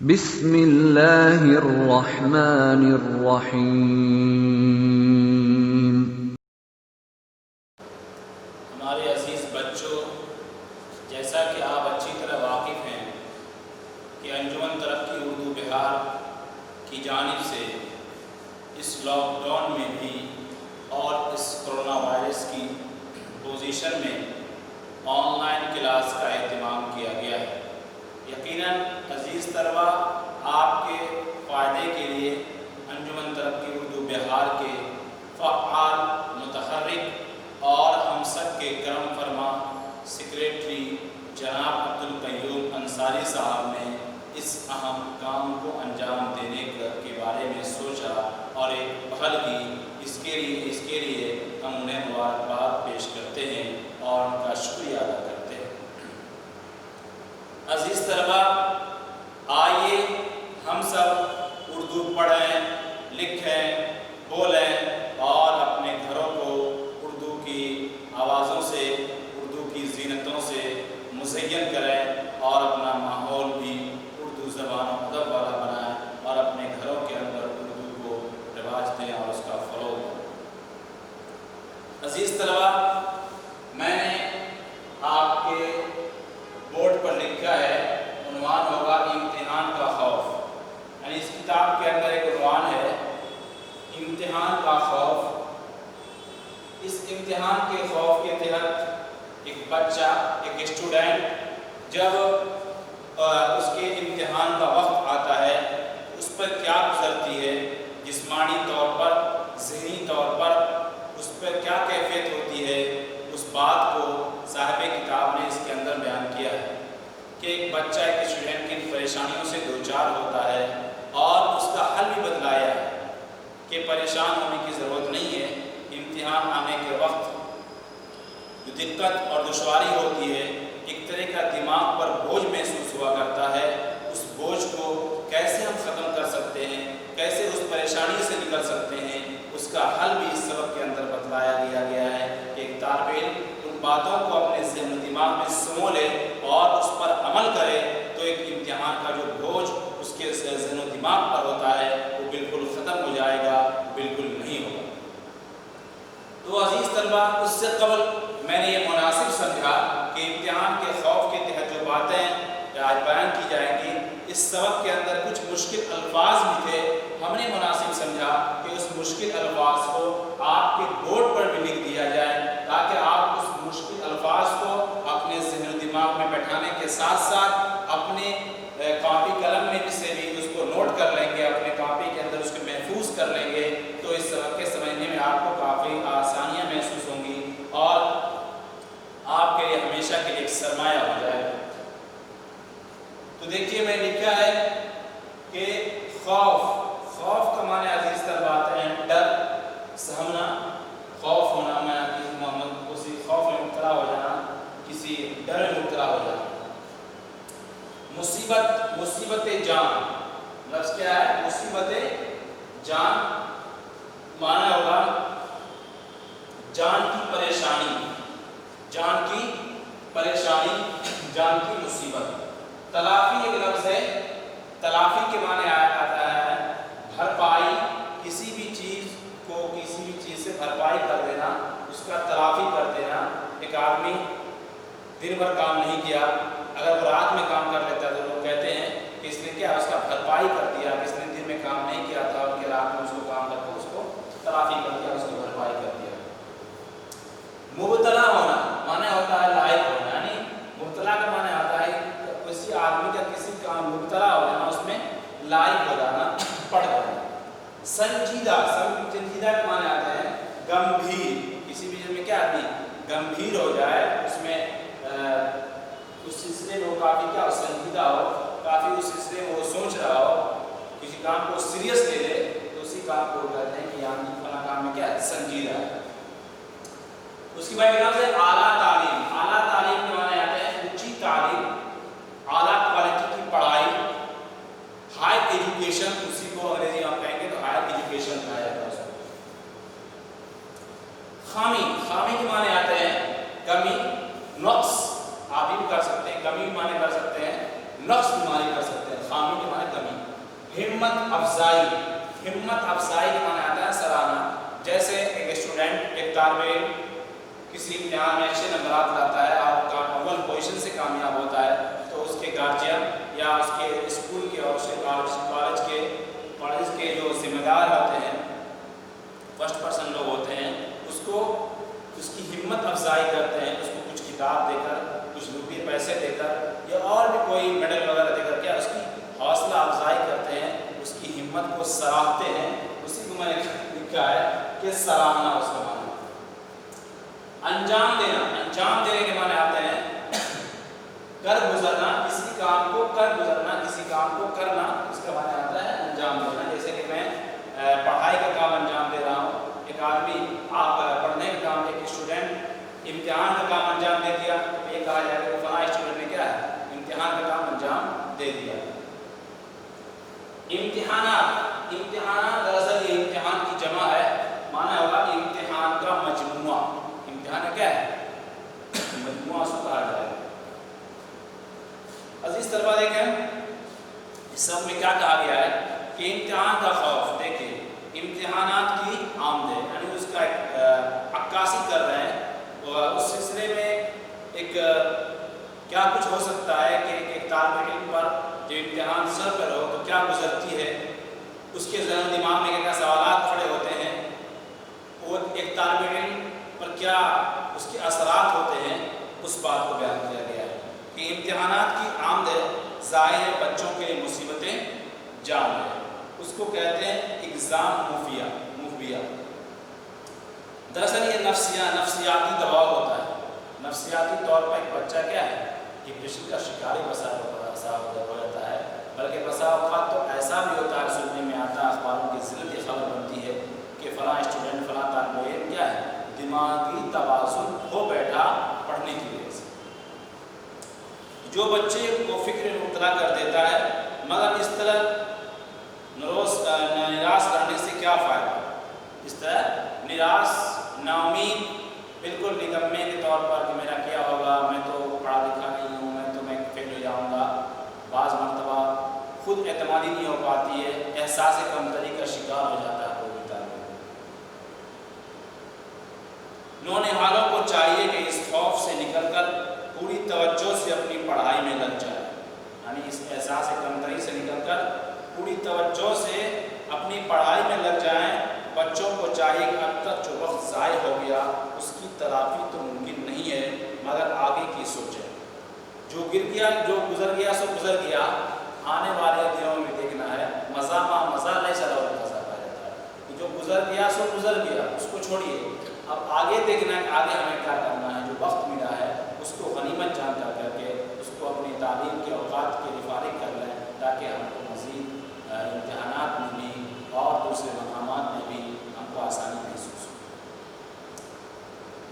بسم اللہ الرحمن الرحیم۔ ہمارے عزیز بچوں، جیسا کہ آپ اچھی طرح واقف ہیں کہ انجمن ترقی اردو بہار کی جانب سے اس لاک ڈاؤن میں بھی اور اس کرونا وائرس کی پوزیشن میں آن لائن کلاس کا اہتمام کیا گیا ہے۔ یقیناً عزیز طلبہ، آپ کے فائدے کے لیے انجمن ترقی اردو بہار کے فعال، متحرک اور ہم سب کے کرم فرما سیکریٹری جناب عبدالقیوم انصاری صاحب نے اس اہم کام کو انجام دینے کے بارے میں سوچا اور ایک پہل کی۔ اس کے لیے ہم انہیں مبارکباد پیش کرتے ہیں اور ان کا شکریہ ادا کرتے ہیں۔ عزیز طلبہ، آئیے ہم سب اردو پڑھیں، لکھیں، بولیں اور اپنے گھروں کو اردو کی آوازوں سے، اردو کی زینتوں سے مزین کریں اور اپنا ماحول بھی اردو زبان و ادب والا بنائیں اور اپنے گھروں کے اندر اردو کو رواج دیں اور اس کا فروغ دیں۔ عزیز طلبہ، میں نے آپ کے بورڈ پر لکھا ہے، عنوان ہوگا امتحان کا خوف۔ یعنی اس کتاب کے اندر ایک عنوان ہے، امتحان کا خوف۔ اس امتحان کے خوف کے تحت ایک بچہ، ایک اسٹوڈنٹ جب اس کے امتحان کا وقت آتا ہے اس پر کیا گزرتی ہے، جسمانی طور پر، ذہنی طور پر اس پر کیا کیفیت ہوتی ہے، اس بات کو صاحب کتاب نے اس کے اندر بیان کیا ہے کہ ایک بچہ، ایک اسٹوڈنٹ کن پریشانیوں سے دوچار ہوتا ہے اور اس کا حل بھی بتلایا ہے کہ پریشان ہونے کی ضرورت نہیں ہے۔ امتحان آنے کے وقت جو دقت اور دشواری ہوتی ہے، ایک طرح کا دماغ پر بوجھ محسوس ہوا کرتا ہے، اس بوجھ کو کیسے ہم ختم کر سکتے ہیں، کیسے اس پریشانی سے نکل سکتے ہیں، اس کا حل بھی اس سبق کے اندر بتلایا گیا ہے کہ ایک طالب علم ان باتوں کو اپنے ذہن و دماغ میں سمو لے اور اس پر عمل کرے تو ایک امتحان کا جو بوجھ اس کے ذہن و دماغ پر ہوتا ہے وہ بالکل ختم ہو جائے گا، بالکل نہیں ہوگا۔ تو عزیز طلبہ، اس سے قبل میں نے یہ مناسب سمجھا کہ امتحان کے خوف کے تحت جو باتیں آج بیان کی جائیں گی، اس سبق کے اندر کچھ مشکل الفاظ بھی تھے، ہم نے مناسب سمجھا کہ اس مشکل الفاظ کو آپ کے بورڈ پر بھی لکھ دیا جائے تاکہ آپ اس مشکل الفاظ کو اپنے ذہن و دماغ میں بیٹھانے کے ساتھ ساتھ اپنے کاپی قلم میں سے بھی اس کو نوٹ کر لیں گے، اپنے کاپی کے اندر اس کو محفوظ کر لیں گے تو اس سبق کے سمجھنے میں آپ کو کافی آسانیاں محسوس ہوں گی اور آپ کے لیے ہمیشہ کے لیے ایک سرمایہ ہو جائے گا۔ تو دیکھیے میں لکھا ہے کہ خوف کا معنی عزیز طلبہ آتے ہیں ڈر، سہمنا، خوف ہونا، میں کسی خوف میں مبتلا ہو جانا، کسی ڈر میں مبتلا ہو جانا۔ مصیبت جان، لفظ کیا ہے؟ مصیبت جان، معنی ہوگا جان کی پریشانی، جان کی پریشانی، جان کی مصیبت۔ تلافی ایک لفظ ہے، تلافی کے معنی آتا ہے بھرپائی، کسی بھی چیز کو کسی بھی چیز سے بھرپائی کر دینا، اس کا تلافی کر دینا۔ ایک آدمی دن بھر کام نہیں کیا، اگر وہ رات میں کام کر لیتا ہے تو لوگ کہتے ہیں کہ اس نے کیا، اس کا بھرپائی کر دیا، اس نے دن میں کام نہیں کیا تھا اور رات میں اس کو کام کر کے اس کو تلافی کر دیا، اس کی بھرپائی کر دیا۔ مبتلا ہونا معنی ہوتا ہے لائق ہونا، یعنی مبتلا کا معنی آتا ہے کسی آدمی کا کسی کام مبتلا ہو جانا، اس میں لائق ہو جانا، پڑ جانا۔ سنجیدہ کا معنی آتا ہے گمبھیر، کسی بھی چیز میں کیا آدمی گمبھیر ہو جائے، اس میں اس سلسلے میں وہ کافی کیا ہو، سنجیدہ ہو، کافی اس سلسلے میں وہ سوچ رہا ہو، کسی کام کو سیریس لے لے تو اسی کام کو کہتے ہیں کہ آدمی فلاں کام میں کیا ہے، سنجیدہ ہے۔ اس کے بعد لفظ ہے اعلیٰ تعلیم۔ اعلیٰ تعلیم کے معنی آتے ہیں اونچی تعلیم، اعلیٰ کوالٹی کی پڑھائی، ہائی ایجوکیشن، اسی کو انگریزی میں کہیں گے تو ہائی ایجوکیشن کہا جاتا ہے اس کو۔ خامی کے معنی آتے ہیں کمی، نقص، آپ بھی کر سکتے ہیں، کمی بھی معنی کر سکتے ہیں، نقص بھی معنی کر سکتے ہیں۔ خامی کے معنی हिम्मत अफजाई के माने आता है सराहना। जैसे एक स्टूडेंट, एक तालिब किसी इम्तिहान में अच्छे नंबरात लाता है और अव्वल पोजीशन से कामयाब होता है, तो उसके गार्जियन या उसके स्कूल के और उसके कॉलेज के जो जिम्मेदार होते हैं, फर्स्ट पर्सन लोग होते हैं, उसको उसकी हिम्मत अफजाई करते हैं, उसको कुछ किताब देकर, कुछ रुपये पैसे देकर या और भी कोई मेडल वगैरह देकर क्या उसकी हौसला अफजाई करते हैं, उसकी हिम्मत को सराहते हैं। उसी को मैंने लिखा है कि सराहना उसका माना। अंजाम देने के माने आते हैं कर गुजरना, किसी काम को कर गुजरना, किसी काम को करना, इसका माने आता है अंजाम देना। जैसे कि मैं पढ़ाई का काम अंजाम दे रहा हूँ, एक आदमी आप पढ़ने का काम, एक स्टूडेंट इम्तिहान का काम अंजाम दे दिया, ये कहा जाएगा कि फलां स्टूडेंट ने क्या है, इम्तिहान का काम अंजाम दे दिया। इम्तिहान दरअसल ये इम्तिहान की जमा है, माना होगा कि इम्तिहान का मजमुआ। इम्तिहान क्या है, मजमुआ उसको कहा जाएगा। अजीज तलबा देखें, इस सब में क्या कहा गया है कि इम्तिहान का खौफ, देखिए इम्तिहानात की आमदे यानी उसका अक्कासी कर रहे हैं, और उस सिलसिले में एक क्या कुछ हो सकता है कि एक तालिब इल्म पर जो इम्तिहान सर पर हो तो क्या गुजरती है, उसके ज़हन दिमाग में क्या सवालात खड़े होते हैं, और एक तालिब इल्म पर क्या उसके असरात होते हैं, उस बात को बयान किया गया है कि इम्तिहानात की आमदे ज़ाहिर बच्चों के लिए मुसीबतें जान है, उसको कहते हैं एग्ज़ाम मुफिया। दरअसल ये नफ्सियाती दबाव होता है। नफ्सियाती तौर पर एक बच्चा क्या है, डिप्रेशन का शिकारी बसा हो जाता है, बल्कि बसा औक़ात तो ऐसा भी होता है, सुनने में आता है, अखबारों की ज़िल्लत खबर बनती है कि फ़लाँ स्टूडेंट, फ़लाँ तालिब इल्म क्या है, दिमागी तवाज़ुन हो बैठा पढ़ने की वजह से, जो बच्चे को फ़िक्र में मुब्तला कर देता है। मगर इस तरह निराश रहने से क्या फ़ायदा, इस तरह निराश, नाउमीद, बिल्कुल निकम्मे के तौर पर कि मेरा क्या होगा, मैं तो पढ़ा लिखा नहीं हूँ, मैं फेल हो जाऊँगा। बाज़ मरतबा खुद एतमादी नहीं हो पाती है, एहसास कमतरी का शिकार हो जाता है कोई तालिब इल्म। नौनिहालों को चाहिए कि इस खौफ से निकलकर पूरी तवज्जो से अपनी पढ़ाई में लग जाए, यानी इस एहसास कमतरी से निकलकर पूरी तवज्जो से अपनी पढ़ाई में लग जाएं। बच्चों को चाहिए कि अब तक जो वक्त ज़ाय हो गया उसकी तलाफ़ी तो मुमकिन नहीं है, मगर आगे की सोचें। जो गिर गया, जो गुजर गया सो गुजर गया, आने वाले दिनों में देखना है मज़ा नहीं चला मज़ा पा जाता है। जो गुजर गया सो गुजर गया, उसको छोड़िए, अब आगे देखना है, आगे हमें क्या करना है। जो वक्त मिला है उसको गनीमत जानता करके उसको अपनी तालीम के औक़ात के फारिग कर लें, ताकि हमको मज़ीद इम्तिहानात में भी और दूसरे मकामात में भी हमको आसानी महसूस हो।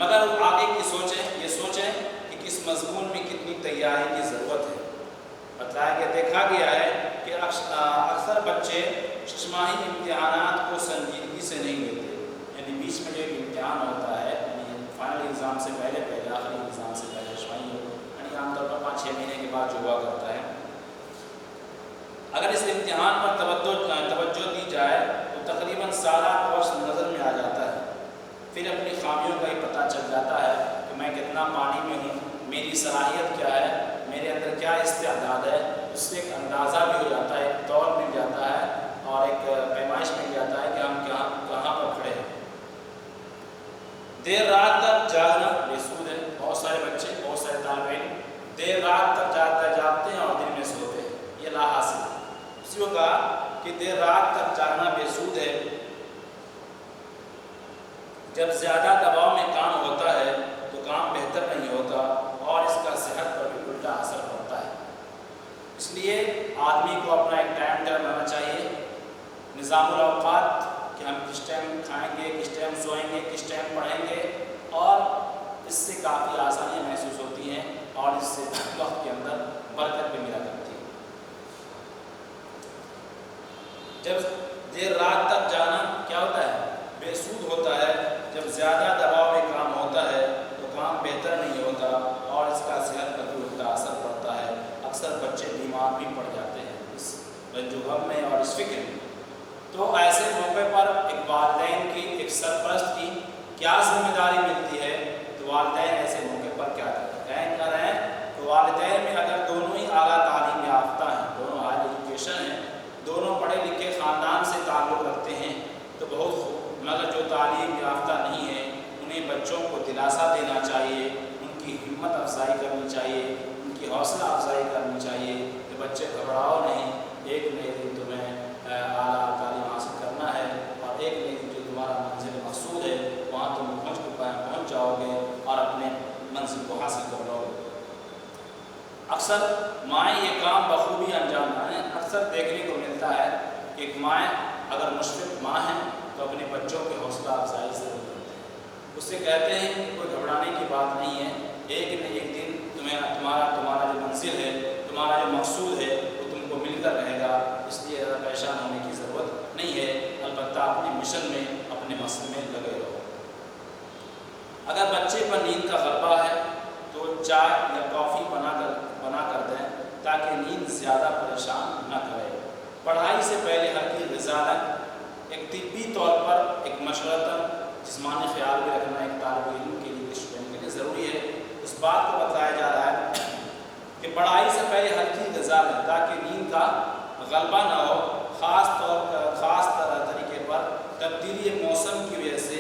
मगर आगे की सोचें, ये सोचें कि किस मज़मून में कितनी तैयारी की ज़रूरत है। बताया गया, देखा गया है कि अक्सर बच्चे छमाही इम्तिहानात को संजीदगी से नहीं लेते, यानी बीच में जो एक इम्तिहान होता है, यानी फाइनल एग्ज़ाम से पहले आखिरी एग्ज़ाम से पहले छमाही हो, यानी आमतौर पर 5-6 महीने के बाद जो हुआ करता है, अगर इस इम्तिहान पर तवज्जो दी जाए तो तकरीबन सारा कोर्स नज़र में आ जाता है। फिर अपनी खामियों का ही पता चल जाता है कि मैं कितना पानी में हूँ, मेरी सलाहियत क्या है, मेरे अंदर क्या इस्तेदाद है। उससे एक अंदाज़ा भी हो जाता है, एक तौर मिल जाता है और एक पैमाइश मिल जाता है कि हम कहाँ पर खड़े हैं। देर रात तक जागना बेसूद है। बहुत सारे बच्चे, बहुत सारे तालिब इल्म देर रात तक जागते हैं और दिन में सोते हैं, ये लाहासिल है। उसी को कहा कि देर रात तक जागना बेसूद है। जब ज़्यादा दबाव में काम होता है तो काम बेहतर नहीं होता और इसका सेहत पर भी उल्टा असर पड़ता है। इसलिए आदमी को अपना एक टाइम टेबल बनाना चाहिए, निज़ामुल औक़ात, कि हम किस टाइम खाएंगे, किस टाइम सोएंगे, किस टाइम पढ़ेंगे, और इससे काफ़ी आसानियाँ महसूस होती हैं और इससे वक्त के अंदर बरकत भी मिला करती है। जब देर रात तक जाना क्या होता है, बेसूद होता है। जब ज़्यादा दबाव में काम होता है तो काम बेहतर नहीं होता और इसका सेहत पर भी उल्टा असर पड़ता है। अक्सर बच्चे बीमार भी पड़ जाते हैं रंजो गम में और इस फिक्र में। तो ऐसे मौके पर एक वालिदैन की, एक सरपरस्त की क्या जिम्मेदारी मिलती है, तो वालिदैन ऐसे मौके पर क्या कर रहे हैं। तो वालिदैन में अगर दोनों ही आला तालीम याफ्ता हैं, दोनों हाई एजुकेशन हैं, दोनों पढ़े लिखे ख़ानदान से ताल्लुक़ रखते हैं तो बहुत खूब। मगर जो तालीम याफ्ता नहीं है उन्हें बच्चों को दिलासा देना चाहिए, उनकी हिम्मत अफजाई करनी चाहिए, उनकी हौसला अफजाई करनी चाहिए कि बच्चे घबराओ नहीं, एक नए दिन तुम्हें आला तालीम हासिल करना है और एक नए दिन जो तुम्हारा मंजिल मकसूद है वहाँ तुम पहुँच जाओगे और अपने मंजिल को हासिल कर लोगे। अक्सर माएँ ये काम बखूबी अंजाम दें। अक्सर देखने को मिलता है कि एक माएँ अगर मुशफ़िक़ माँ हैं तो अपने बच्चों की हौसला अफजाई ज़रूर करते हैं, उससे कहते हैं कि कोई घबराने की बात नहीं है, एक न एक दिन तुम्हारा जो मंजिल है, तुम्हारा जो मकसूद है वो तुमको मिलकर रहेगा, इसलिए ज़्यादा परेशान होने की ज़रूरत नहीं है, अलबत्ता अपने मिशन में, अपने मकसद में लगे रहो। अगर बच्चे पर नींद का गलबा है तो चाय या कॉफ़ी बना कर दें ताकि नींद ज़्यादा परेशान न करे। पढ़ाई से पहले हल्की ग़िज़ा लें। एक तिब्बी तौर पर एक मशवरतन जिस्मानी ख्याल भी रखना एक तालिब इल्म के लिए, स्टूडेंट के लिए ज़रूरी है। उस बात को बताया जा रहा है कि पढ़ाई से पहले हल्की ग़िज़ा लें ताकि नींद का गलबा न हो। ख़ास तरीके पर तब्दीली मौसम की वजह से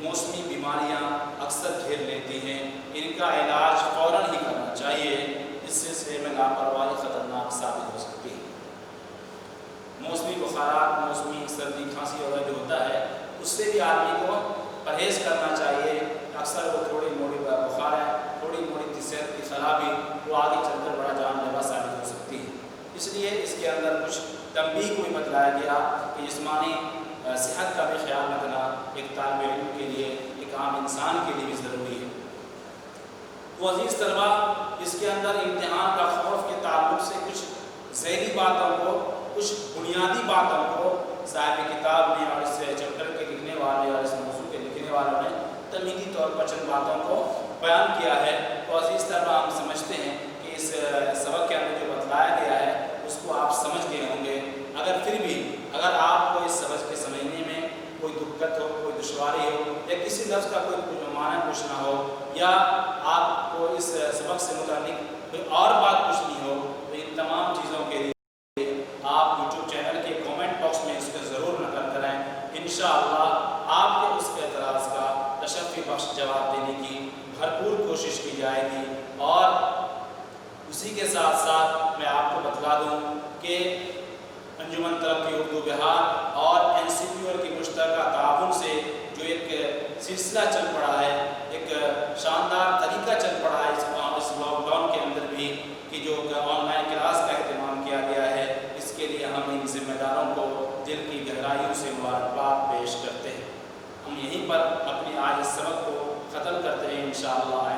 मौसमी बीमारियां अक्सर घेर लेती हैं, इनका इलाज फ़ौरन ही करना चाहिए, इस सिलसिले में लापरवाही ख़तरनाक साबित हो सकती है। मौसमी बुखारात, मौसमी सर्दी खांसी वगैरह जो होता है उससे भी आदमी को परहेज़ करना चाहिए। अक्सर वो थोड़ी मोड़ी बुखार है, थोड़ी मोड़ी सेहत की खराबी वो आगे चलकर बड़ा जानलेवा साबित हो सकती है। इसलिए इसके अंदर कुछ तंबीह को भी बताया गया कि जिस्मानी सेहत का भी ख्याल रखना एक तालिब इल्म के लिए, एक आम इंसान के लिए भी ज़रूरी है। तो अज़ीज़ तलबा, इसके अंदर इम्तिहान का खौफ के ताल्लुक़ से कुछ ज़हरी बातों को, कुछ बुनियादी बातों को साहिब किताब ने और इस चैप्टर के लिखने वाले और इस मौजू के लिखने वालों ने तमीदी तौर पर चंद बातों को बयान किया है। तो अज़ीज़ तलबा, हम समझते हैं कि इस सबक के अंदर जो बतलाया गया है उसको आप समझ गए होंगे। अगर फिर भी अगर आपको इस सबक के समझने में कोई दिक्कत हो, कोई दुश्वारी हो या किसी लफ्ज़ का कोई माना पूछना हो या आपको इस सबक से मुताल्लिक़ कोई और बात पूछनी हो, तो इन तमाम चीज़ों के लिए आप यूट्यूब चैनल के कमेंट बॉक्स में इसको ज़रूर नकल करें। इंशाअल्लाह आपके उस एतराज़ का तशफ़ी बख्श जवाब देने की भरपूर कोशिश की जाएगी। और उसी के साथ साथ मैं आपको बतला दूँ कि अंजुमन तरक्की उर्दू बिहार और NCPR की मुश्तरका ताउन से जो एक सिलसिला चल पड़ा है, एक शानदार तरीका चल पड़ा है इस लॉकडाउन के अंदर भी, कि जो ऑनलाइन क्लास का अहतमाम किया गया है, इसके लिए हम इन ज़िम्मेदारों को दिल की गहराइयों से मुबारकबाद पेश करते हैं। हम यहीं पर अपने आज इस सबक को ख़त्म करते हैं। इंशाअल्लाह